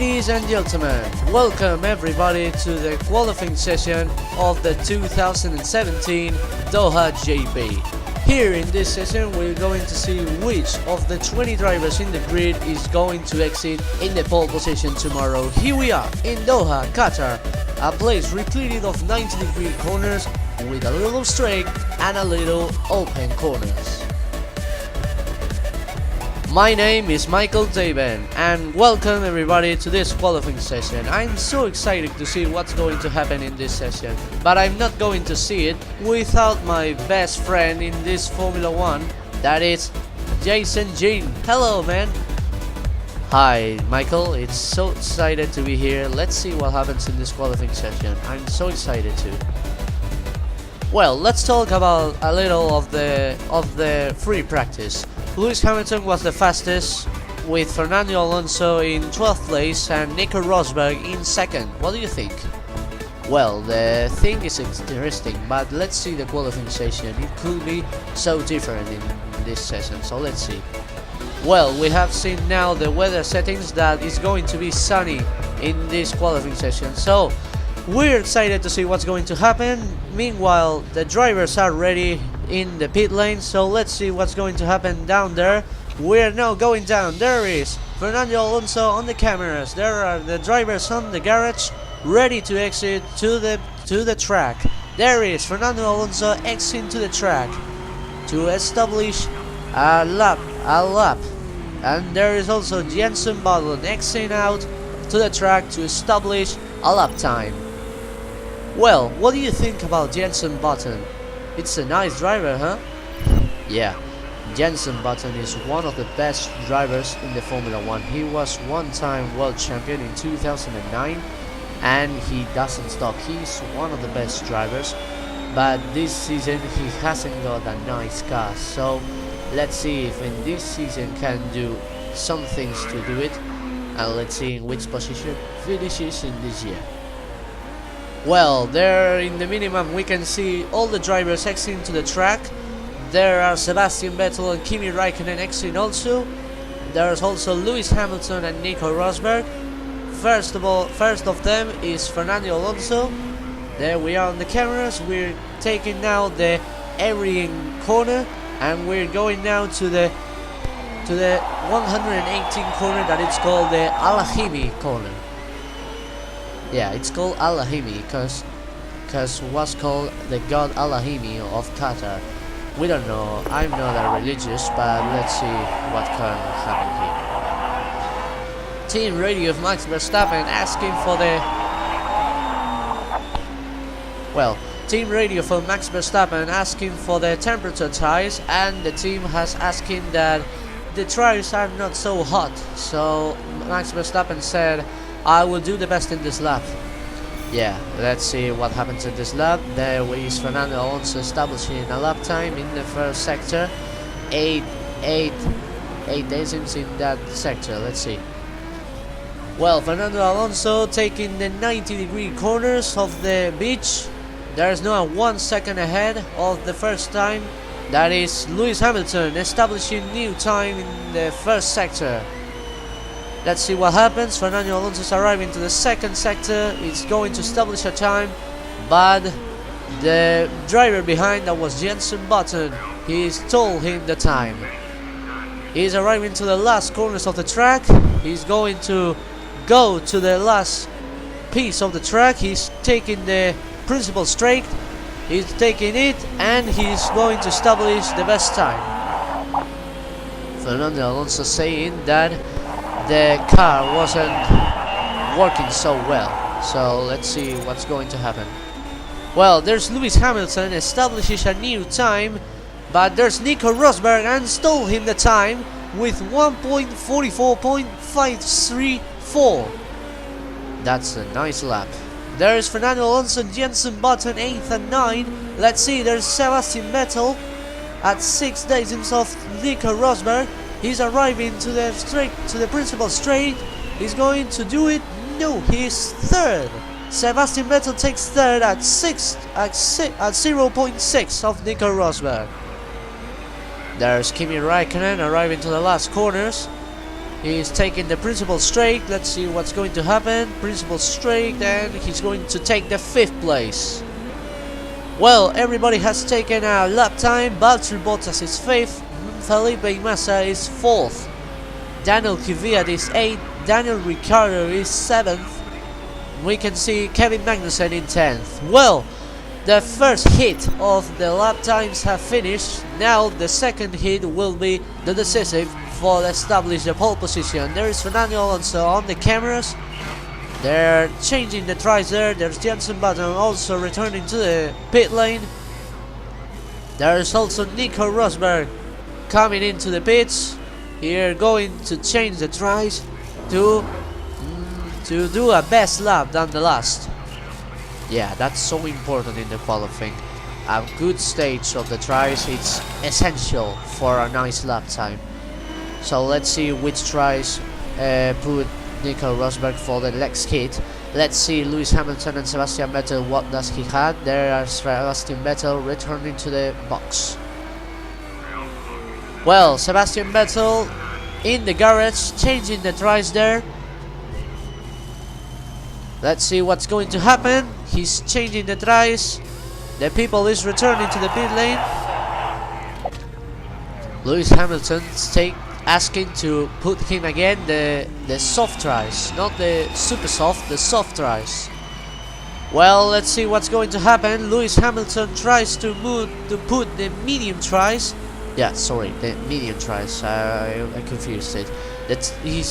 Ladies and gentlemen, welcome everybody to the qualifying session of the 2017 Doha GP. Here in this session we're going to see which of the 20 drivers in the grid is going to exit in the pole position tomorrow. Here we are in Doha, Qatar, a place repleted of 90-degree corners with a little straight and a little open corners. My name is Michael Daven and welcome everybody to this qualifying session. I'm so excited to see what's going to happen in this session, but I'm not going to see it without my best friend in this Formula 1, that is Jason Jean. Hello man! Hi Michael, it's so excited to be here. Let's see what happens in this qualifying session. I'm so excited too. Well, let's talk about a little of the free practice. Lewis Hamilton was the fastest, with Fernando Alonso in 12th place and Nico Rosberg in 2nd. What do you think? Well, the thing is interesting, but let's see the qualifying session. It could be so different in this session, so let's see. Well, we have seen now the weather settings that is going to be sunny in this qualifying session, so we're excited to see what's going to happen. Meanwhile, the drivers are ready in the pit lane, so let's see what's going to happen down there. We're now going down. There is Fernando Alonso on the cameras. There are the drivers on the garage ready to exit to the track. There is Fernando Alonso exiting to the track to establish a lap. And there is also Jenson Button exiting out to the track to establish a lap time. Well, what do you think about Jenson Button? It's a nice driver, huh? Yeah, Jenson Button is one of the best drivers in the Formula 1. He was one-time world champion in 2009 and he doesn't stop. He's one of the best drivers, but this season he hasn't got a nice car. So let's see if in this season can do some things to do it, and let's see in which position finishes in this year. Well, there in the minimum we can see all the drivers exiting to the track. There are Sebastian Vettel and Kimi Raikkonen exiting also. There's also Lewis Hamilton and Nico Rosberg. First of them is Fernando Alonso. There we are on the cameras. We're taking now the Erin corner and we're going now to the 118 corner that it's called the Al-Ahimi corner. Yeah, it's called Al-Ahimi because it was called the god Al-Ahimi of Qatar. We don't know, I'm not a religious, but let's see what can happen here. Team radio of Max Verstappen asking for the... Well, team radio for Max Verstappen asking for the temperature tires, and the team has asking that the tires are not so hot. So Max Verstappen said, I will do the best in this lap. Yeah, let's see what happens in this lap. There is Fernando Alonso establishing a lap time in the first sector. 8 décims in that sector. Let's see. Well, Fernando Alonso taking the 90-degree corners of the beach. There is now 1 second ahead of the first time. That is Lewis Hamilton establishing new time in the first sector. Let's see what happens. Fernando Alonso is arriving to the second sector. He's going to establish a time, but the driver behind, that was Jenson Button, he's told him the time. He's arriving to the last corners of the track. He's going to go to the last piece of the track. He's taking the principal straight. He's taking it and he's going to establish the best time. Fernando Alonso saying that the car wasn't working so well, so let's see what's going to happen. Well, there's Lewis Hamilton establishes a new time, but there's Nico Rosberg and stole him the time with 1.44.534. That's a nice lap. There's Fernando Alonso and Jenson Button 8th and 9th. Let's see, there's Sebastian Vettel at 6 décims of Nico Rosberg. He's arriving to the principal straight. He's going to do it. No, he's third. Sebastian Vettel takes third at 0.6 of Nico Rosberg. There's Kimi Raikkonen arriving to the last corners. He's taking the principal straight. Let's see what's going to happen. Principal straight, and he's going to take the 5th place. Well, everybody has taken a lap time. Valtteri Bottas is 5th. Felipe Massa is 4th. Daniel Kvyat is 8th. Daniel Ricciardo is 7th. We can see Kevin Magnussen in 10th. Well, the first hit of the lap times have finished. Now the second hit will be the decisive for establish the pole position. There is Fernando Alonso on the cameras. They're changing the tries there. There's Jenson Button also returning to the pit lane. There's also Nico Rosberg coming into the pits. Here going to change the tries to do a best lap than the last. Yeah, that's so important in the qualifying. A good stage of the tries, it's essential for a nice lap time. So let's see which tries put Nico Rosberg for the next hit. Let's see Lewis Hamilton and Sebastian Vettel, what does he have? There is Sebastian Vettel returning to the box. Well, Sebastian Vettel in the garage, changing the tries there. Let's see what's going to happen. He's changing the tries. The people is returning to the pit lane. Lewis Hamilton's asking to put him again the soft tries, not the super soft, the soft tries. Well, let's see what's going to happen. Lewis Hamilton tries to put the medium tries. Yeah, sorry, the medium tries. I confused it. He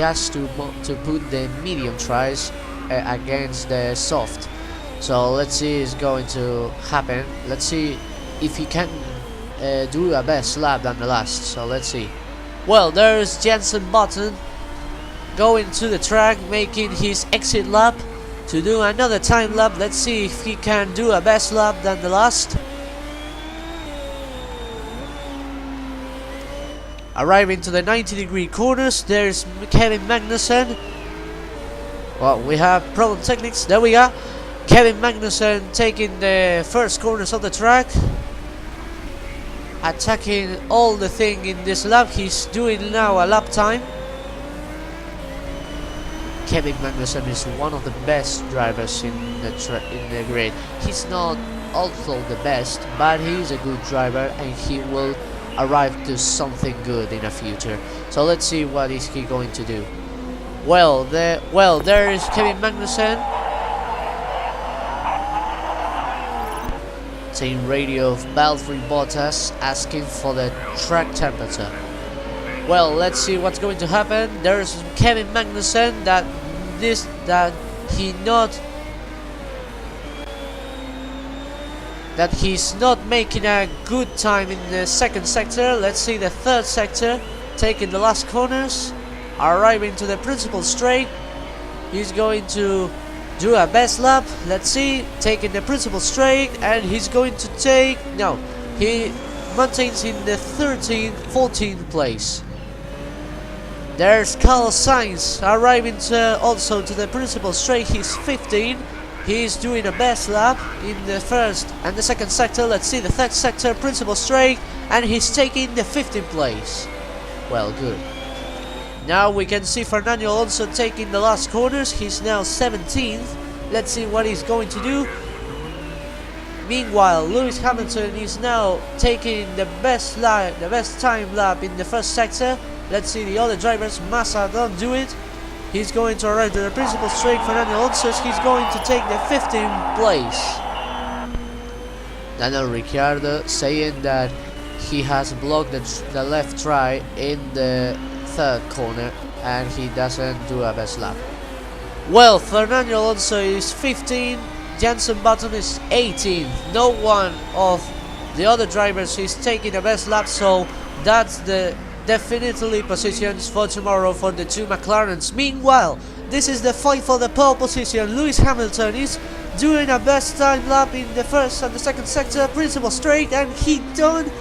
has to put the medium tries against the soft. So let's see what's going to happen. Let's see if he can do a best lap than the last. So let's see. Well, there's Jenson Button going to the track, making his exit lap to do another time lap. Let's see if he can do a best lap than the last. Arriving to the 90-degree corners, there's Kevin Magnussen. Well, we have problem techniques. There we go. Kevin Magnussen taking the first corners of the track, attacking all the thing in this lap. He's doing now a lap time. Kevin Magnussen is one of the best drivers in the grid. He's not also the best, but he's a good driver and he will arrive to something good in the future. So let's see what is he going to do. Well, there is Kevin Magnussen. Team radio of Valtteri Bottas asking for the track temperature. Well, let's see what's going to happen. There's Kevin Magnussen that he's not making a good time in the second sector. Let's see the third sector, taking the last corners, arriving to the principal straight. He's going to do a best lap. Let's see, taking the principal straight, and he's going to take, no, he maintains in the 14th place. There's Carlos Sainz arriving also to the principal straight. He's 15. He's doing a best lap in the first and the second sector. Let's see the third sector, principal straight, and he's taking the 15th place. Well, good. Now we can see Fernando Alonso taking the last corners. He's now 17th. Let's see what he's going to do. Meanwhile, Lewis Hamilton is now taking the best time lap in the first sector. Let's see the other drivers. Massa don't do it. He's going to arrive to the principal straight. Fernando Alonso, he's going to take the 15th place. Daniel Ricciardo saying that he has blocked the left try in the third corner and he doesn't do a best lap. Well, Fernando Alonso is 15, Jenson Button is 18. No one of the other drivers is taking a best lap, so that's the definitely positions for tomorrow for the two McLarens. Meanwhile, this is the fight for the pole position. Lewis Hamilton is doing a best time lap in the first and the second sector, principal straight, and he don't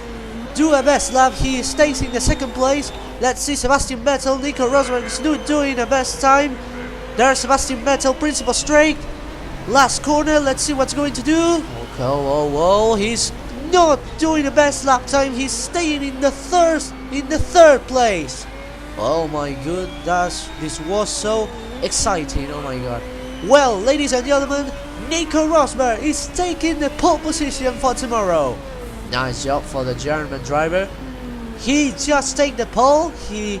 do a best lap. He stays in the second place. Let's see Sebastian Vettel, Nico Rosberg is doing a best time. There's Sebastian Vettel, principal straight, last corner. Let's see what's going to do. Okay, whoa, he's not doing the best lap time. He's staying in the third place. Oh my god, this was so exciting, oh my god. Well, ladies and gentlemen, Nico Rosberg is taking the pole position for tomorrow. Nice job for the German driver. He just take the pole, he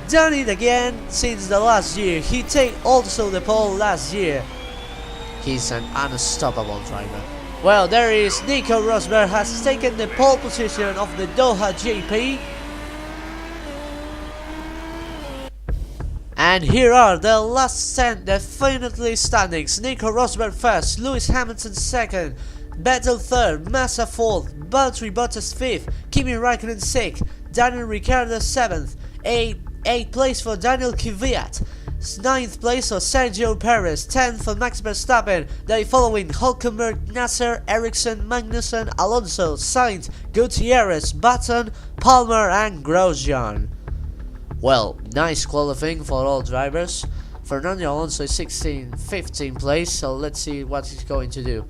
done it again since the last year. He take also the pole last year. He's an unstoppable driver. Well, there is Nico Rosberg has taken the pole position of the Doha GP. And here are the last 10 definitely standings. Nico Rosberg first, Lewis Hamilton second, Vettel third, Massa fourth, Valtteri Bottas fifth, Kimi Raikkonen sixth, Daniel Ricciardo seventh, 8th place for Daniel Kvyat, 9th place for Sergio Perez, 10th for Max Verstappen. They following Hülkenberg, Nasser, Ericsson, Magnussen, Alonso, Sainz, Gutierrez, Button, Palmer and Grosjean. Well, nice qualifying for all drivers. Fernando Alonso is 15th place, so let's see what he's going to do.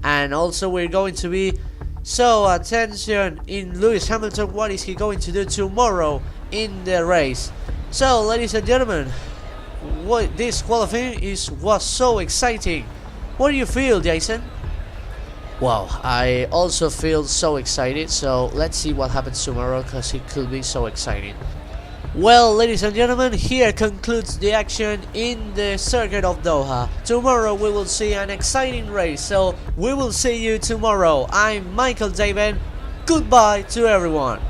And also we're going to be so attention in Lewis Hamilton, what is he going to do tomorrow in the race. So ladies and gentlemen, this qualifying was so exciting. What do you feel, Jason? Wow, I also feel so excited, so let's see what happens tomorrow, because it could be so exciting. Well, ladies and gentlemen, here concludes the action in the circuit of Doha. Tomorrow we will see an exciting race, so we will see you tomorrow. I'm Michael David. Goodbye to everyone.